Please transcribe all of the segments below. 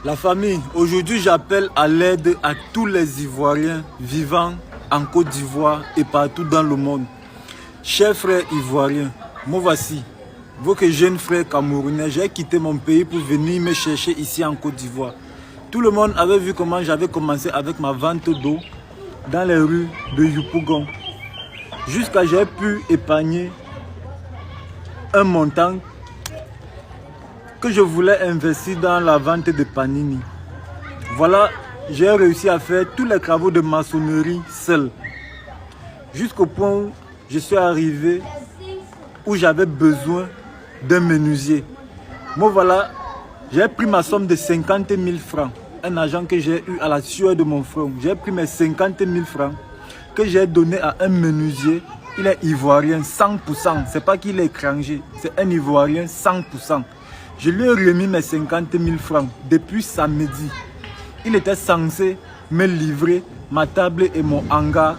La famille, aujourd'hui j'appelle à l'aide à tous les Ivoiriens vivant en Côte d'Ivoire et partout dans le monde. Chers frères ivoiriens, moi voici, votre jeune frère camerounais, j'ai quitté mon pays pour venir me chercher ici en Côte d'Ivoire. Tout le monde avait vu comment j'avais commencé avec ma vente d'eau dans les rues de Yopougon. Jusqu'à j'ai pu épargner un montant que je voulais investir dans la vente de panini. Voilà, j'ai réussi à faire tous les travaux de maçonnerie seul. Jusqu'au point où je suis arrivé où j'avais besoin d'un menuisier. Moi voilà, j'ai pris ma somme de 50 000 francs. Un argent que j'ai eu à la sueur de mon front. J'ai pris mes 50 000 francs que j'ai donné à un menuisier. Il est ivoirien 100%. C'est pas qu'il est étranger, c'est un ivoirien 100%. Je lui ai remis mes 50 000 francs depuis samedi. Il était censé me livrer ma table et mon hangar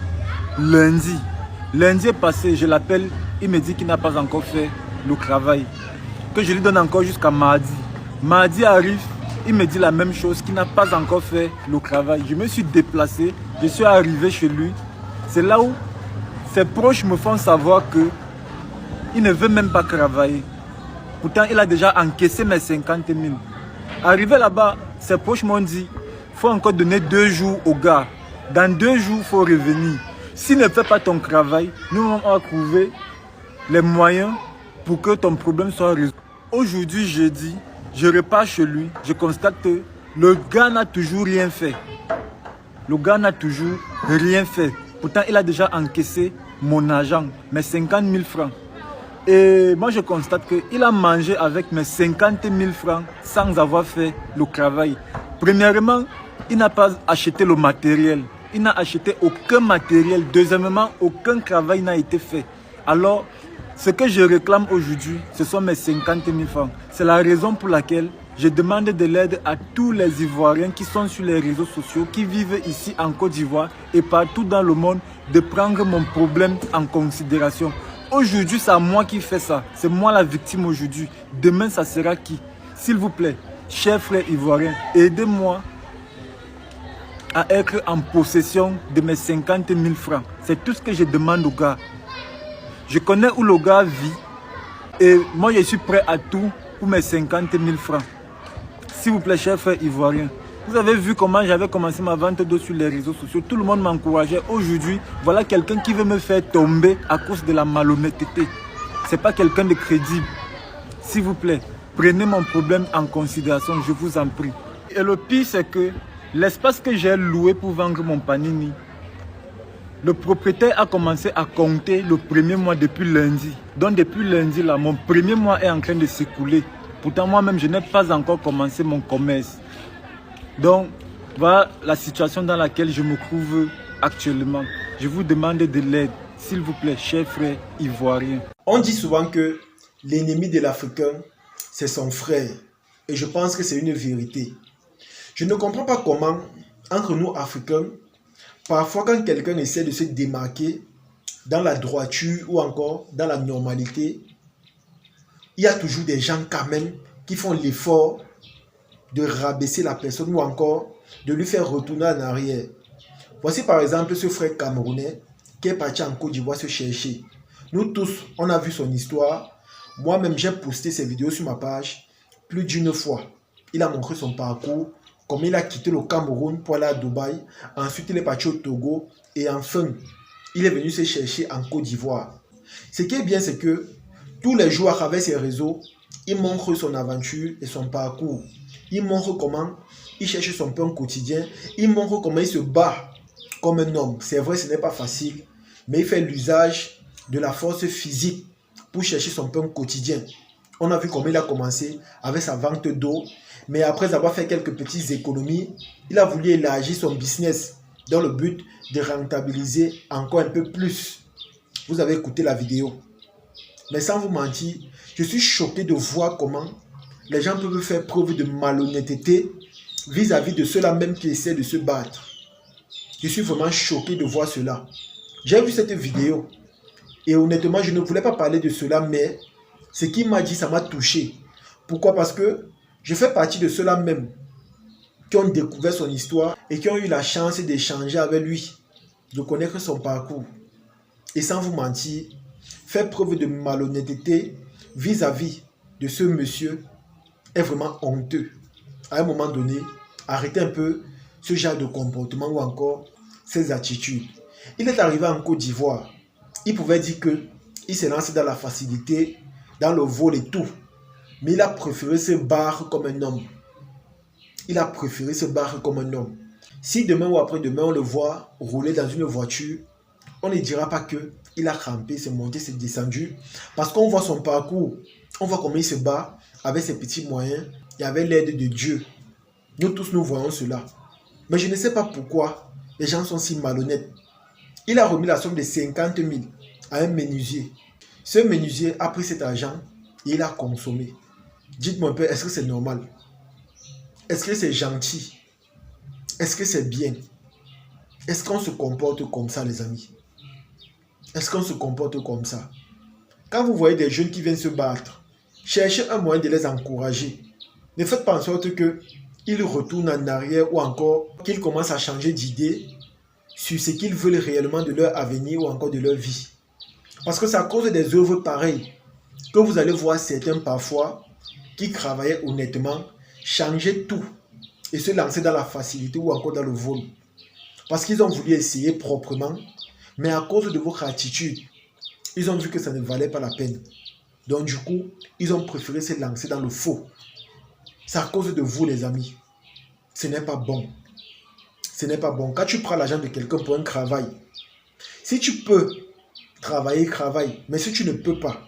lundi. Lundi est passé, je l'appelle, il me dit qu'il n'a pas encore fait le travail. Que je lui donne encore jusqu'à mardi. Mardi arrive, il me dit la même chose, qu'il n'a pas encore fait le travail. Je me suis déplacé, je suis arrivé chez lui. C'est là où ses proches me font savoir qu'il ne veut même pas travailler. Pourtant, il a déjà encaissé mes 50 000. Arrivé là-bas, ses proches m'ont dit, il faut encore donner 2 jours au gars. Dans 2 jours, il faut revenir. S'il ne fait pas ton travail, nous allons trouver les moyens pour que ton problème soit résolu. Aujourd'hui, jeudi, je repars chez lui. Je constate que le gars n'a toujours rien fait. Le gars n'a toujours rien fait. Pourtant, il a déjà encaissé mon argent, mes 50 000 francs. Et moi, je constate qu'il a mangé avec mes 50 000 francs sans avoir fait le travail. Premièrement, il n'a pas acheté le matériel. Il n'a acheté aucun matériel. Deuxièmement, aucun travail n'a été fait. Alors, ce que je réclame aujourd'hui, ce sont mes 50 000 francs. C'est la raison pour laquelle je demande de l'aide à tous les Ivoiriens qui sont sur les réseaux sociaux, qui vivent ici en Côte d'Ivoire et partout dans le monde, de prendre mon problème en considération. Aujourd'hui, c'est à moi qui fais ça. C'est moi la victime aujourd'hui. Demain, ça sera qui? S'il vous plaît, chers frères ivoiriens, aidez-moi à être en possession de mes 50 000 francs. C'est tout ce que je demande au gars. Je connais où le gars vit et moi, je suis prêt à tout pour mes 50 000 francs. S'il vous plaît, chers frères ivoiriens, vous avez vu comment j'avais commencé ma vente d'eau sur les réseaux sociaux. Tout le monde m'encourageait. Aujourd'hui, voilà quelqu'un qui veut me faire tomber à cause de la malhonnêteté. Ce n'est pas quelqu'un de crédible. S'il vous plaît, prenez mon problème en considération, je vous en prie. Et le pire, c'est que l'espace que j'ai loué pour vendre mon panini, le propriétaire a commencé à compter le premier mois depuis lundi. Donc depuis lundi, là, mon premier mois est en train de s'écouler. Pourtant, moi-même, je n'ai pas encore commencé mon commerce. Donc, voilà la situation dans laquelle je me trouve actuellement. Je vous demande de l'aide, s'il vous plaît, chers frères ivoiriens. On dit souvent que l'ennemi de l'Africain, c'est son frère. Et je pense que c'est une vérité. Je ne comprends pas comment, entre nous Africains, parfois quand quelqu'un essaie de se démarquer dans la droiture ou encore dans la normalité, il y a toujours des gens quand même qui font l'effort de rabaisser la personne ou encore de lui faire retourner en arrière. Voici par exemple ce frère camerounais qui est parti en Côte d'Ivoire se chercher. Nous tous, on a vu son histoire. Moi-même, j'ai posté ses vidéos sur ma page plus d'une fois. Il a montré son parcours, comment il a quitté le Cameroun pour aller à Dubaï. Ensuite, il est parti au Togo et enfin, il est venu se chercher en Côte d'Ivoire. Ce qui est bien, c'est que tous les jours à travers ses réseaux, il montre son aventure et son parcours. Il montre comment il cherche son pain quotidien. Il montre comment il se bat comme un homme. C'est vrai, ce n'est pas facile, mais il fait l'usage de la force physique pour chercher son pain quotidien. On a vu comment il a commencé avec sa vente d'eau, mais après avoir fait quelques petites économies, il a voulu élargir son business dans le but de rentabiliser encore un peu plus. Vous avez écouté la vidéo. Mais sans vous mentir, je suis choqué de voir comment les gens peuvent faire preuve de malhonnêteté vis-à-vis de ceux-là même qui essaient de se battre. Je suis vraiment choqué de voir cela. J'ai vu cette vidéo et honnêtement, je ne voulais pas parler de cela, mais ce qu'il m'a dit, ça m'a touché. Pourquoi? Parce que je fais partie de ceux-là même qui ont découvert son histoire et qui ont eu la chance d'échanger avec lui, de connaître son parcours. Et sans vous mentir, faire preuve de malhonnêteté vis-à-vis de ce monsieur est vraiment honteux. À un moment donné, arrêtez un peu ce genre de comportement ou encore ces attitudes. Il est arrivé en Côte d'Ivoire. Il pouvait dire qu'il s'est lancé dans la facilité, dans le vol et tout. Mais il a préféré se battre comme un homme. Il a préféré se battre comme un homme. Si demain ou après-demain, on le voit rouler dans une voiture, on ne dira pas qu'il a rampé, s'est monté, s'est descendu. Parce qu'on voit son parcours. On voit comment il se bat avec ses petits moyens et avec l'aide de Dieu. Nous tous, nous voyons cela. Mais je ne sais pas pourquoi les gens sont si malhonnêtes. Il a remis la somme de 50 000 à un menuisier. Ce menuisier a pris cet argent et il a consommé. Dites-moi un peu, est-ce que c'est normal? Est-ce que c'est gentil? Est-ce que c'est bien? Est-ce qu'on se comporte comme ça, les amis? Est-ce qu'on se comporte comme ça? Quand vous voyez des jeunes qui viennent se battre, cherchez un moyen de les encourager. Ne faites pas en sorte qu'ils retournent en arrière ou encore qu'ils commencent à changer d'idée sur ce qu'ils veulent réellement de leur avenir ou encore de leur vie. Parce que c'est à cause des œuvres pareilles que vous allez voir certains parfois qui travaillaient honnêtement changer tout et se lancer dans la facilité ou encore dans le vol. Parce qu'ils ont voulu essayer proprement, mais à cause de votre attitude, ils ont vu que ça ne valait pas la peine. Donc du coup, ils ont préféré se lancer dans le faux. C'est à cause de vous, les amis. Ce n'est pas bon. Ce n'est pas bon. Quand tu prends l'argent de quelqu'un pour un travail, si tu peux travailler, travaille. Mais si tu ne peux pas,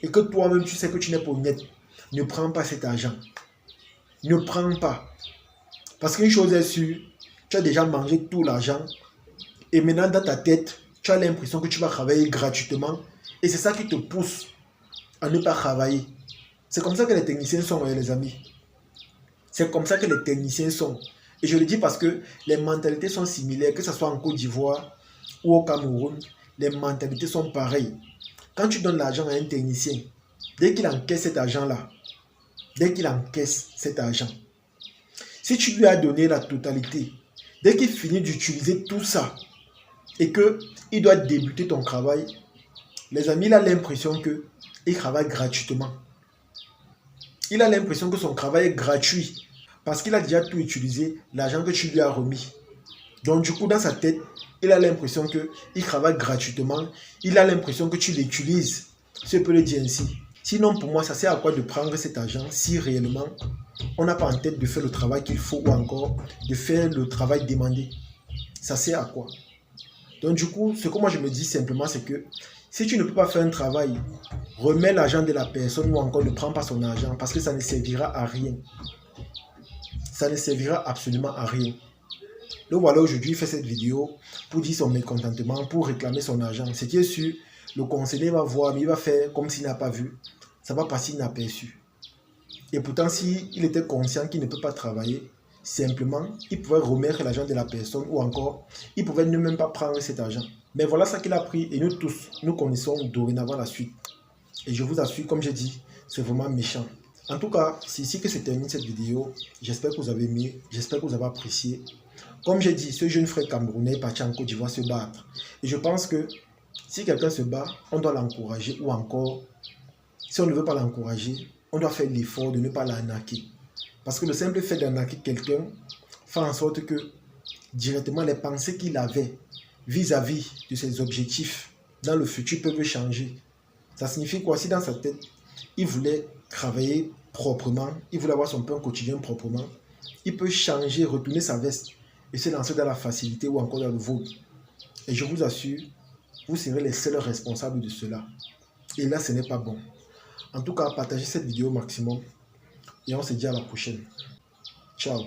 et que toi-même tu sais que tu n'es pas honnête, ne prends pas cet argent. Ne prends pas. Parce qu'une chose est sûre, tu as déjà mangé tout l'argent. Et maintenant dans ta tête, tu as l'impression que tu vas travailler gratuitement. Et c'est ça qui te pousse à ne pas travailler. C'est comme ça que les techniciens sont, les amis. C'est comme ça que les techniciens sont. Et je le dis parce que les mentalités sont similaires, que ce soit en Côte d'Ivoire ou au Cameroun, les mentalités sont pareilles. Quand tu donnes l'argent à un technicien, dès qu'il encaisse cet argent-là, si tu lui as donné la totalité, dès qu'il finit d'utiliser tout ça et qu'il doit débuter ton travail, les amis, il a l'impression qu'il travaille gratuitement. Il a l'impression que son travail est gratuit parce qu'il a déjà tout utilisé, l'argent que tu lui as remis. Donc du coup, dans sa tête, il a l'impression qu'il travaille gratuitement. Il a l'impression que tu l'utilises. Si je peux le dire ainsi. Sinon, pour moi, ça sert à quoi de prendre cet argent si réellement on n'a pas en tête de faire le travail qu'il faut ou encore de faire le travail demandé. Ça sert à quoi? Donc du coup, ce que moi je me dis simplement, c'est que si tu ne peux pas faire un travail, remets l'argent de la personne ou encore ne prends pas son argent parce que ça ne servira à rien. Ça ne servira absolument à rien. Donc voilà, aujourd'hui, il fait cette vidéo pour dire son mécontentement, pour réclamer son argent. Ce qui est sûr, le conseiller va voir, mais il va faire comme s'il n'a pas vu. Ça va passer inaperçu. Et pourtant, s'il était conscient qu'il ne peut pas travailler, simplement, il pouvait remettre l'argent de la personne ou encore, il pouvait ne même pas prendre cet argent. Mais voilà ce qu'il a pris et nous tous, nous connaissons dorénavant la suite. Et je vous assure, comme j'ai dit, c'est vraiment méchant. En tout cas, c'est ici que se termine cette vidéo. J'espère que vous avez aimé, j'espère que vous avez apprécié. Comme j'ai dit, ce jeune frère camerounais est parti en Côte d'Ivoire se battre. Et je pense que si quelqu'un se bat, on doit l'encourager ou encore, si on ne veut pas l'encourager, on doit faire l'effort de ne pas l'arnaquer. Parce que le simple fait d'arnaquer quelqu'un fait en sorte que directement les pensées qu'il avait vis-à-vis de ses objectifs dans le futur peuvent changer. Ça signifie quoi? Si dans sa tête, il voulait travailler proprement, il voulait avoir son pain quotidien proprement, il peut changer, retourner sa veste et se lancer dans la facilité ou encore dans le vol. Et je vous assure, vous serez les seuls responsables de cela. Et là, ce n'est pas bon. En tout cas, partagez cette vidéo au maximum et on se dit à la prochaine. Ciao.